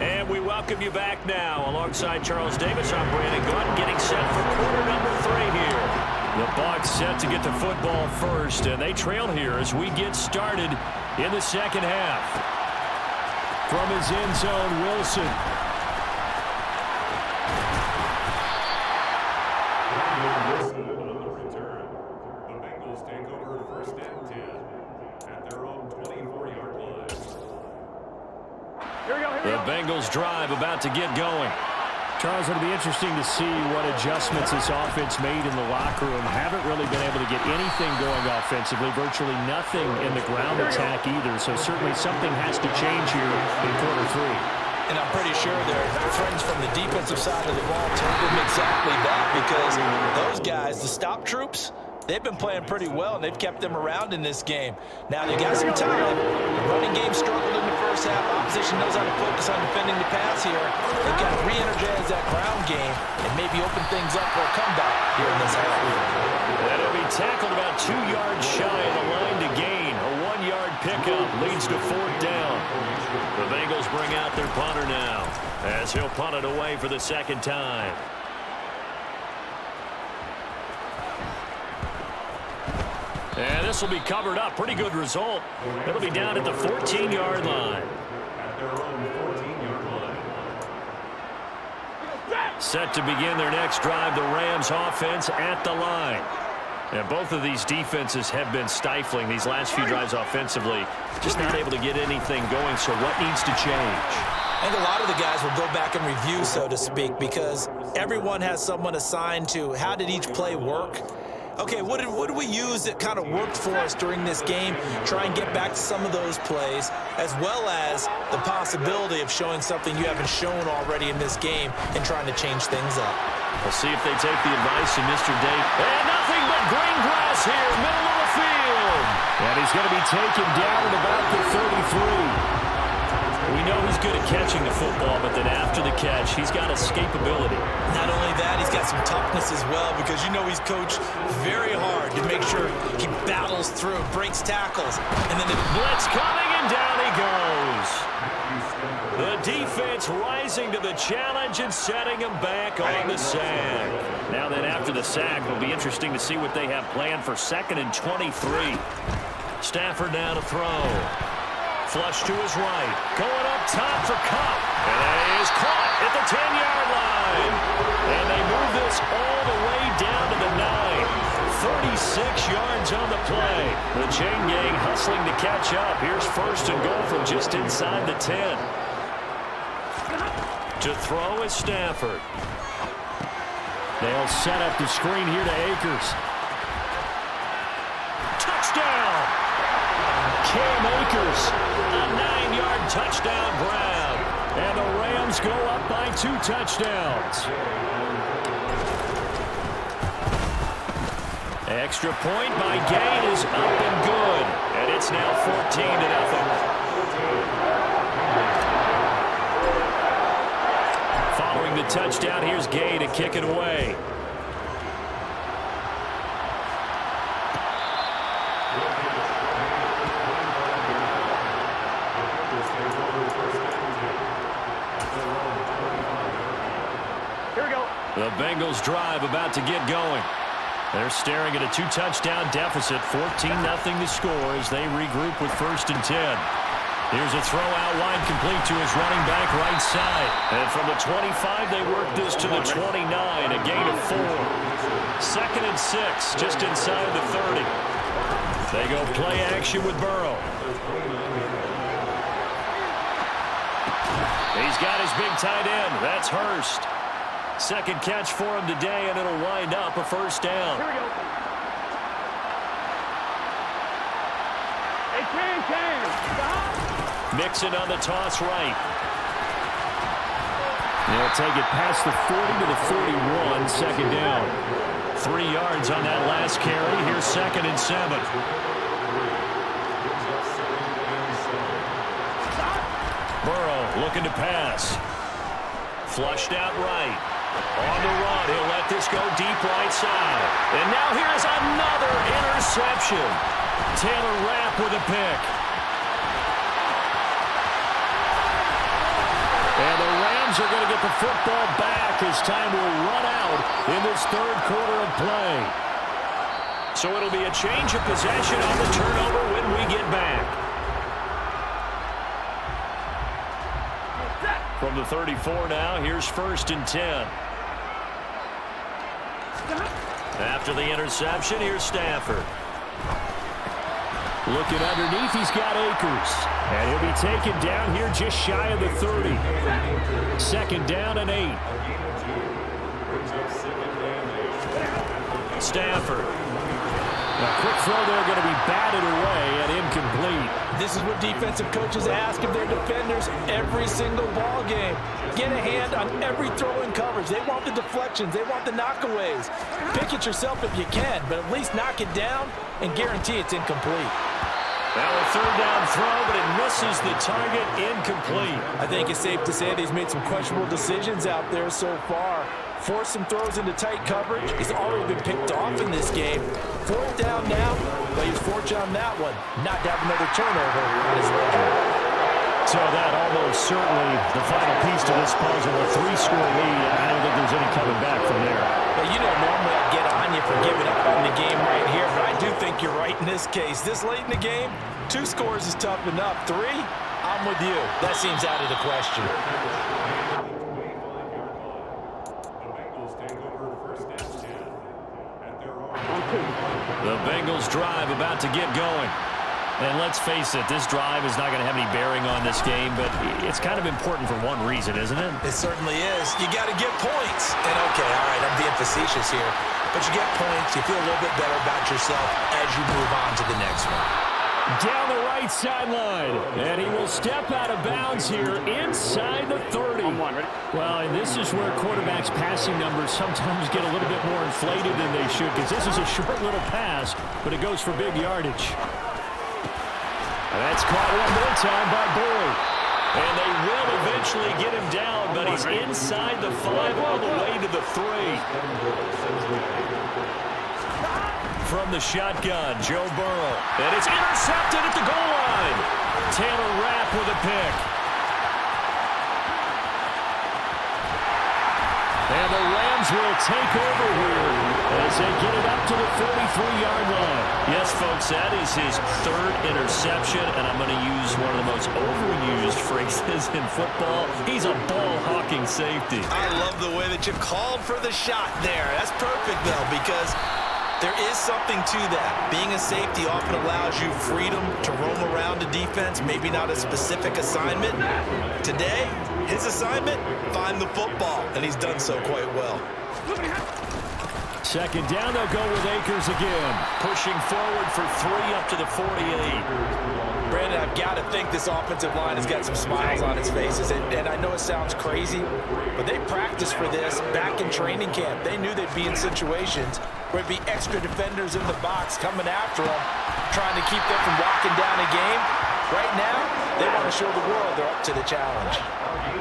And we welcome you back now. Alongside Charles Davis, I'm Brandon Gaunt, getting set for quarter number 3 here. The Bucks set to get the football first, and they trail here as we get started in the second half. From his end zone, Wilson. Wilson on the return. The Bengals take over 1st and 10 at their own 24-yard line. The Bengals drive about to get going. Charles, it'll be interesting to see what adjustments this offense made in the locker room. Haven't really been able to get anything going offensively, virtually nothing in the ground attack either. So certainly something has to change here in quarter 3. And I'm pretty sure their friends from the defensive side of the ball told them exactly that because those guys, the stop troops, they've been playing pretty well, and they've kept them around in this game. Now, they got some time. The running game struggled in the first half. Opposition knows how to focus on defending the pass here. They've got to re-energize that ground game and maybe open things up for a comeback here in this half. That'll be tackled about 2 yards shy of the line to gain. A 1-yard pickup leads to 4th down. The Bengals bring out their punter now as he'll punt it away for the 2nd time. And this will be covered up. Pretty good result. It'll be down at the 14-yard line. At their own 14-yard line. Set to begin their next drive, the Rams offense at the line. And both of these defenses have been stifling these last few drives offensively. Just not able to get anything going, so what needs to change? I think a lot of the guys will go back and review, so to speak, because everyone has someone assigned to how did each play work. Okay, what did we use that kind of worked for us during this game? Try and get back to some of those plays, as well as the possibility of showing something you haven't shown already in this game and trying to change things up. We'll see if they take the advice of Mr. Dave. And nothing but green grass here, middle of the field. And he's going to be taken down at about the 33. We know he's good at catching the football, but then after the catch, he's got escapability. Not only that, he's got some toughness as well, because you know he's coached very hard to make sure he battles through, breaks tackles, and then the blitz coming, and down he goes. The defense rising to the challenge and setting him back on the sack. Now then, after the sack, it'll be interesting to see what they have planned for 2nd and 23. Stafford now to throw. Flush to his right. Going up top for Cup. And he is caught at the 10-yard line. And they move this all the way down to the 9. 36 yards on the play. The chain gang hustling to catch up. Here's 1st and goal from just inside the 10. To throw is Stafford. They'll set up the screen here to Akers. Touchdown! Cam Akers, a 9-yard touchdown grab. And the Rams go up by 2 touchdowns. Extra point by Gay is up and good. And it's now 14-0. Following the touchdown, here's Gay to kick it away. Here we go. The Bengals drive about to get going. They're staring at a 2-touchdown deficit, 14-0 to score as they regroup with 1st and 10. Here's a throw out wide complete to his running back right side. And from the 25, they work this to the 29, a gain of 4. 2nd and 6, just inside the 30. They go play action with Burrow. He's got his big tight end. That's Hurst. 2nd catch for him today, and it'll wind up a 1st down. Here we go. Hey, can. Stop. Mixon on the toss right. They'll take it past the 40 to the 41, 2nd down. 3 yards on that last carry. Here's 2nd and 7. Burrow looking to pass. Flushed out right. On the run, he'll let this go deep right side. And now here's another interception. Taylor Rapp with a pick. And the Rams are going to get the football back as time will run out in this 3rd quarter of play. So it'll be a change of possession on the turnover when we get back. From the 34 now, here's 1st and 10. After the interception, here's Stafford. Looking underneath, he's got Akers. And he'll be taken down here just shy of the 30. 2nd down and 8. Stafford. A quick throw there going to be batted away and incomplete. This is what defensive coaches ask of their defenders every single ball game. Get a hand on every throw in coverage. They want the deflections. They want the knockaways. Pick it yourself if you can, but at least knock it down and guarantee it's incomplete. Now a 3rd down throw, but it misses the target, incomplete. I think it's safe to say that he's made some questionable decisions out there so far. Forced some throws into tight coverage. He's already been picked off in this game. 4th down now, but he's fortunate on that one. Not to have another turnover on his record. So that almost certainly the final piece to this puzzle, a 3-score lead. I don't think there's any coming back from there. Well, you know, normally I'd get on you for giving up on the game right here, but I do think you're right in this case. This late in the game, 2 scores is tough enough. 3, I'm with you. That seems out of the question. The Bengals drive about to get going. And let's face it, this drive is not going to have any bearing on this game, but it's kind of important for one reason, isn't it? It certainly is. You got to get points. And okay, all right, I'm being facetious here. But you get points, you feel a little bit better about yourself as you move on to the next one. Down the right sideline, and he will step out of bounds here inside the 30. Well, and this is where quarterbacks' passing numbers sometimes get a little bit more inflated than they should, because this is a short little pass, but it goes for big yardage. And that's caught one more time by Boyd. And they will eventually get him down, but he's inside the 5 all the way to the 3. From the shotgun, Joe Burrow. And it's intercepted at the goal line. Taylor Rapp with a pick. Rams will take over here as they get it up to the 43-yard line. Yes, folks, that is his third interception, and I'm going to use one of the most overused phrases in football. He's a ball-hawking safety. I love the way that you called for the shot there. That's perfect, though, because there is something to that. Being a safety often allows you freedom to roam around a defense, maybe not a specific assignment. Today, his assignment, find the football, and he's done so quite well. Second down, they'll go with Akers again. Pushing forward for 3 up to the 48. Brandon, I've got to think this offensive line has got some smiles on its faces. And I know it sounds crazy, but they practiced for this back in training camp. They knew they'd be in situations where it'd be extra defenders in the box coming after them, trying to keep them from walking down a game. Right now, they want to show the world they're up to the challenge.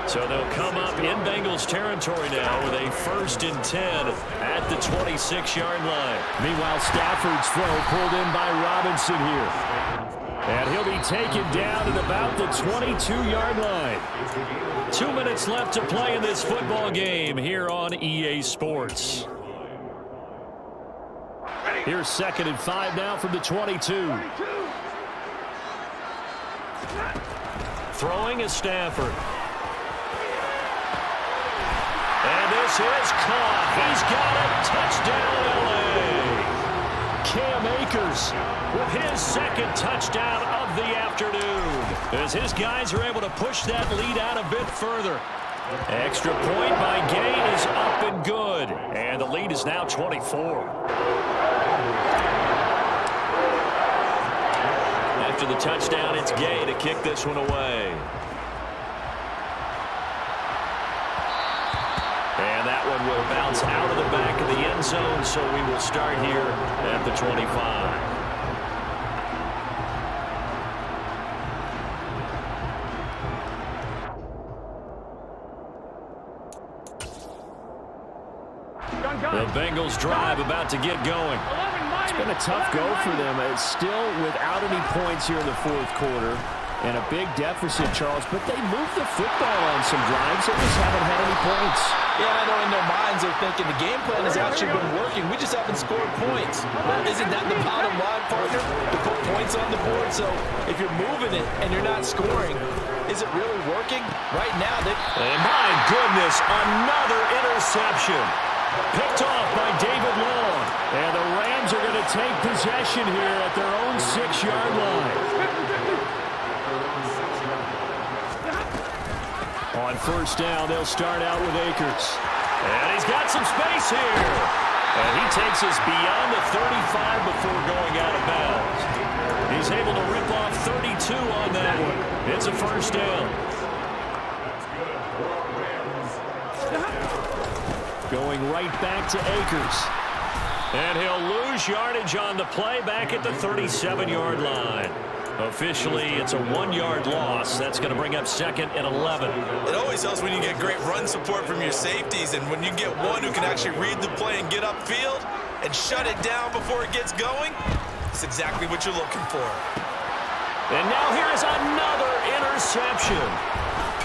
So they'll come up in Bengals territory now with a 1st and 10 at the 26-yard line. Meanwhile, Stafford's throw pulled in by Robinson here. And he'll be taken down at about the 22-yard line. 2 minutes left to play in this football game here on EA Sports. Here's 2nd and 5 now from the 22. Throwing is Stafford. And this is caught. He's got it. Touchdown, L.A. Cam Akers with his 2nd touchdown of the afternoon, as his guys are able to push that lead out a bit further. Extra point by Gay is up and good, and the lead is now 24. After the touchdown, it's Gay to kick this one away. And that one will bounce out of the back of the end zone, so we will start here at the 25. The Bengals drive about to get going. It's been a tough go for them. It's still without any points here in the 4th quarter. And a big deficit, Charles. But they moved the football on some drives. They just haven't had any points. Yeah, I know in their minds they're thinking the game plan has actually been working. We just haven't scored points. Well, isn't that the bottom line, partner? To put points on the board. So if you're moving it and you're not scoring, is it really working? Right now, and my goodness, another interception. Picked off by David Long. And the Rams are going to take possession here at their own 6-yard line. On 1st down, they'll start out with Akers. And he's got some space here. And he takes us beyond the 35 before going out of bounds. He's able to rip off 32 on that one. It's a 1st down. Going right back to Akers. And he'll lose yardage on the play back at the 37-yard line. Officially, it's a 1-yard loss. That's going to bring up 2nd and 11. It always helps when you get great run support from your safeties, and when you get one who can actually read the play and get upfield and shut it down before it gets going, it's exactly what you're looking for. And now here's another interception.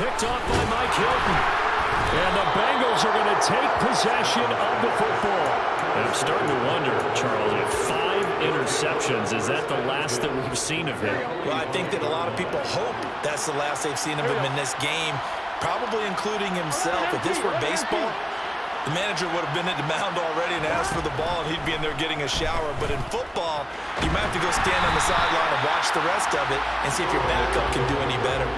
Picked off by Mike Hilton. And the Bengals are going to take possession of the football. And I'm starting to wonder, Charles, if 5 interceptions, is that the last that we've seen of him? Well, I think that a lot of people hope that's the last they've seen of him in this game, probably including himself. If this were baseball, the manager would have been at the mound already and asked for the ball, and he'd be in there getting a shower. But in football, you might have to go stand on the sideline and watch the rest of it and see if your backup can do any better.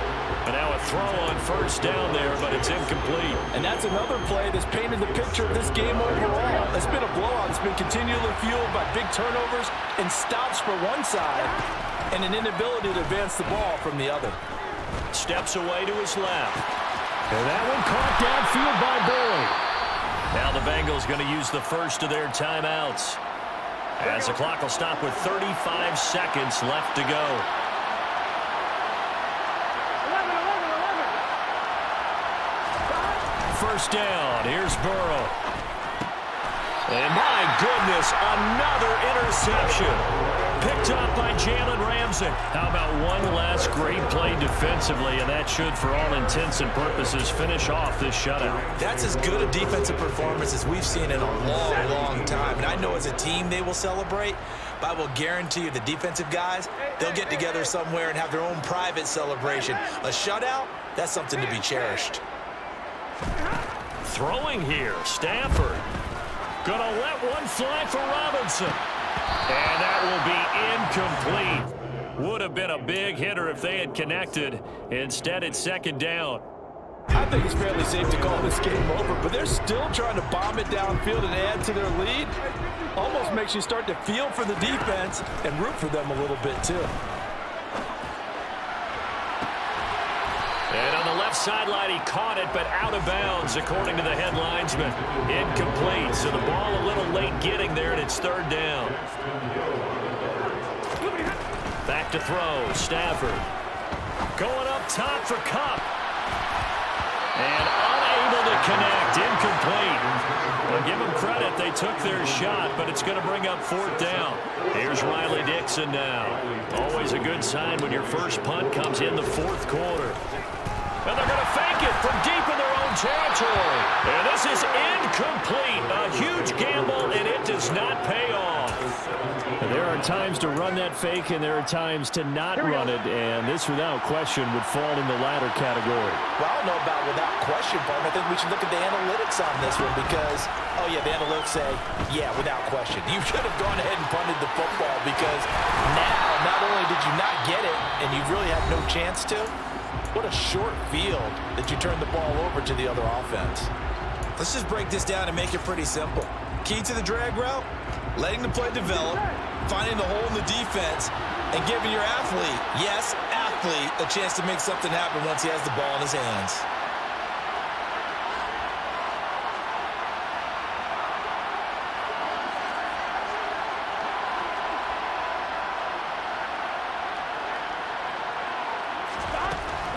And now a throw on 1st down there, but it's incomplete. And that's another play that's painted the picture of this game overall. It's been a blowout. It's been continually fueled by big turnovers and stops for one side and an inability to advance the ball from the other. Steps away to his left. And that one caught downfield by Boyd. Now the Bengals going to use the first of their timeouts, as the clock will stop with 35 seconds left to go. First down. Here's Burrow. And my goodness, another interception. Picked up by Jalen Ramsey. How about one last great play defensively, and that should, for all intents and purposes, finish off this shutout. That's as good a defensive performance as we've seen in a long, long time. And I know as a team they will celebrate, but I will guarantee you the defensive guys, they'll get together somewhere and have their own private celebration. A shutout, that's something to be cherished. Throwing here, Stafford. Gonna let one fly for Robinson. And that will be incomplete. Would have been a big hitter if they had connected. Instead, it's second down. I think it's fairly safe to call this game over, but they're still trying to bomb it downfield and add to their lead. Almost makes you start to feel for the defense and root for them a little bit, too. And on the left sideline, he caught it, but out of bounds, according to the head linesman. Incomplete, so the ball a little late getting there, and it's third down. Back to throw, Stafford. Going up top for Kupp. And unable to connect, incomplete. Well, give them credit, they took their shot, but it's going to bring up fourth down. Here's Riley Dixon now. Always a good sign when your first punt comes in the fourth quarter. And they're going to fake it from deep in their own territory. And this is incomplete. A huge gamble, and it does not pay off. There are times to run that fake, and there are times to not run it. And this, without question, would fall in the latter category. Well, I don't know about without question, but I think we should look at the analytics on this one because, oh, yeah, the analytics say, yeah, without question. You should have gone ahead and punted the football because now not only did you not get it and you really have no chance to, what a short field that you turned the ball over to the other offense. Let's just break this down and make it pretty simple. Key to the drag route, letting the play develop, finding the hole in the defense, and giving your athlete, yes, athlete, a chance to make something happen once he has the ball in his hands.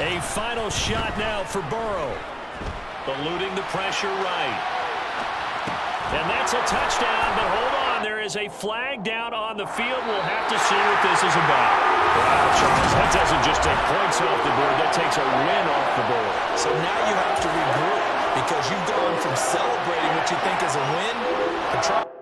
A final shot now for Burrow. Eluding the pressure right. And that's a touchdown, but hold on. There is a flag down on the field. We'll have to see what this is about. Wow, Charles, that doesn't just take points off the board. That takes a win off the board. So now you have to regroup because you've gone from celebrating what you think is a win to try